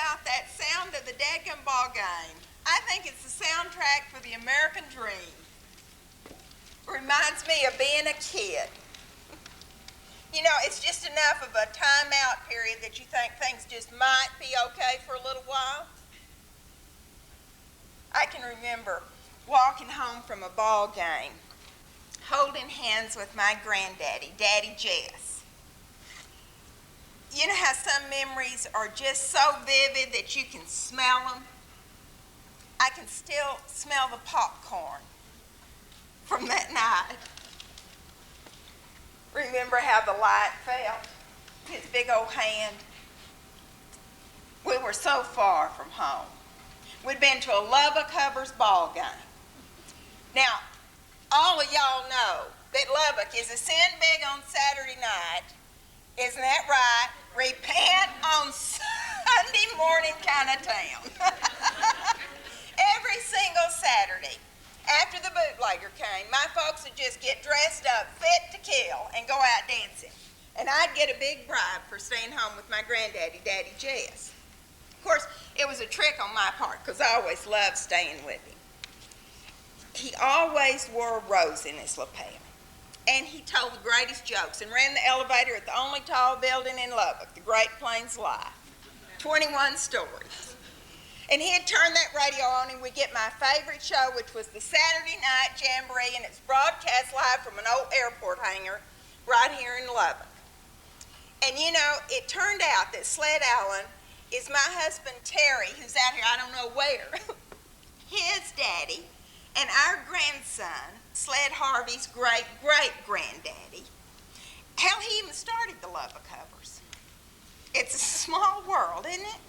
about that sound of the dadgum ball game. I think it's the soundtrack for the American dream. Reminds me of being a kid. You know, it's just enough of a time-out period that you think things just might be okay for a little while. I can remember walking home from a ball game, holding hands with my granddaddy, Daddy Jess. You know how some memories are just so vivid that you can smell them? I can still smell the popcorn from that night. Remember how the light felt, his big old hand. We were so far from home. We'd been to a Lubbock ball game. Now, all of y'all know that Lubbock is a sin big on Saturday night. Isn't that right? Repent on Sunday morning kind of town. Every single Saturday, after the bootlegger came, my folks would just get dressed up, fit to kill, and go out dancing. And I'd get a big bribe for staying home with my granddaddy, Daddy Jess. Of course, it was a trick on my part, because I always loved staying with him. He always wore a rose in his lapel. And he told the greatest jokes and ran the elevator at the only tall building in Lubbock, the Great Plains Live. 21 stories. And he'd turn that radio on and we'd get my favorite show, which was the Saturday Night Jamboree, and it's broadcast live from an old airport hangar right here in Lubbock. And you know, it turned out that Sled Allen is my husband Terry, who's out here, I don't know where, his daddy, and our grandson, Sled Harvey's great-great-granddaddy. How he even started the Lubbock Hubbers. It's a small world, isn't it?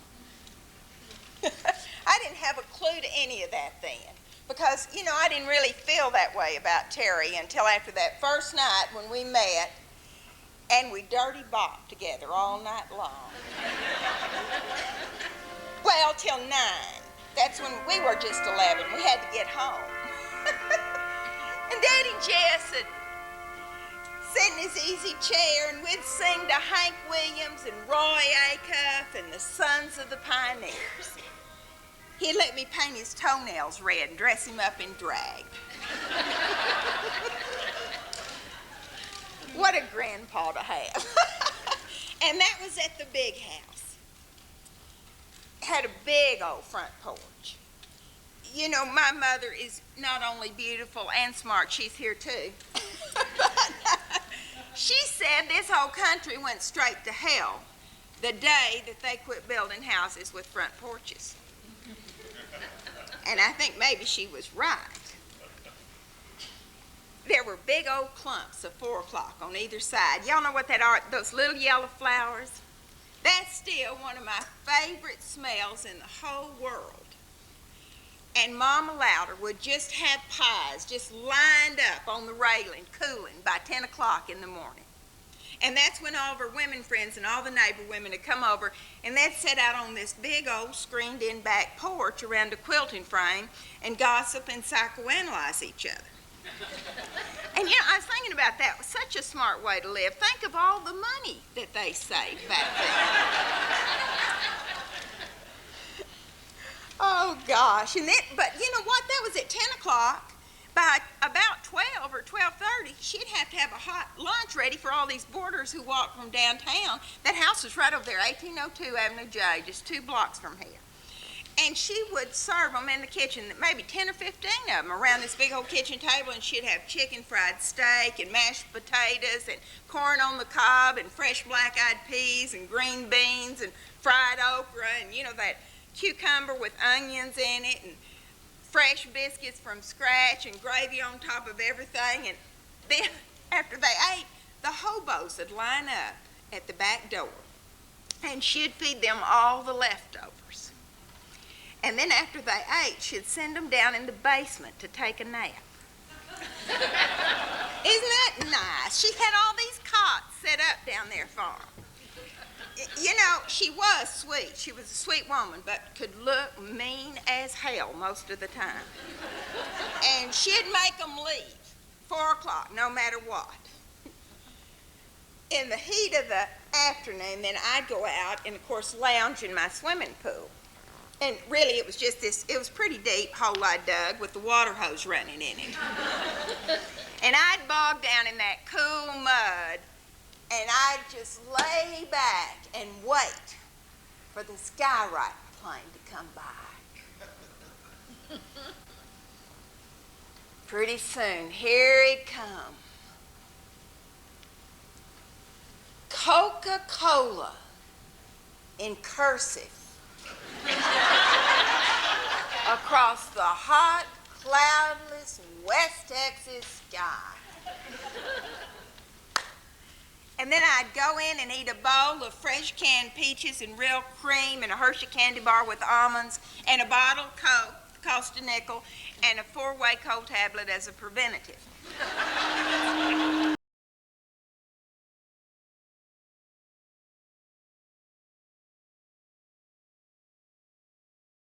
I didn't have a clue to any of that then, because, you know, I didn't really feel that way about Terry until after that first night when we met and we dirty bopped together all night long. Well, till 9. That's when we were just 11. We had to get home. And Daddy Jess would sit in his easy chair and we'd sing to Hank Williams and Roy Acuff and the Sons of the Pioneers. He'd let me paint his toenails red and dress him up in drag. What a grandpa to have. And that was at the big house. Had a big old front porch. You know, my mother is not only beautiful and smart, she's here too. But she said this whole country went straight to hell the day that they quit building houses with front porches. And I think maybe she was right. There were big old clumps of 4 o'clock on either side. Y'all know what that are, those little yellow flowers? That's still one of my favorite smells in the whole world. And Mama Louder would just have pies just lined up on the railing, cooling by 10 o'clock in the morning. And that's when all of her women friends and all the neighbor women would come over, and they'd sit out on this big old screened-in back porch around a quilting frame and gossip and psychoanalyze each other. And you know, I was thinking about that. It was such a smart way to live. Think of all the money that they saved back then. Oh, gosh. And then, but you know what? That was at 10 o'clock. By about 12 or 12:30, she'd have to have a hot lunch ready for all these boarders who walked from downtown. That house was right over there, 1802 Avenue J, just 2 blocks from here. And she would serve them in the kitchen, maybe 10 or 15 of them around this big old kitchen table, and she'd have chicken fried steak and mashed potatoes and corn on the cob and fresh black-eyed peas and green beans and fried okra and, you know, that cucumber with onions in it and fresh biscuits from scratch and gravy on top of everything. And then after they ate, the hobos would line up at the back door, and she'd feed them all the leftovers. And then after they ate, she'd send them down in the basement to take a nap. Isn't that nice? She had all these cots set up down there for them. You know, she was sweet. She was a sweet woman, but could look mean as hell most of the time. And she'd make them leave 4 o'clock, no matter what. In the heat of the afternoon, then I'd go out and, of course, lounge in my swimming pool. And really, it was just this, it was pretty deep hole I dug with the water hose running in it. And I'd bog down in that cool mud, and I'd just lay back and wait for the skywriter plane to come by. Pretty soon, here he come. Coca-Cola in cursive across the hot, cloudless West Texas sky. And then I'd go in and eat a bowl of fresh canned peaches and real cream and a Hershey candy bar with almonds and a bottle of Coke, cost a nickel, and a 4-way cold tablet as a preventative.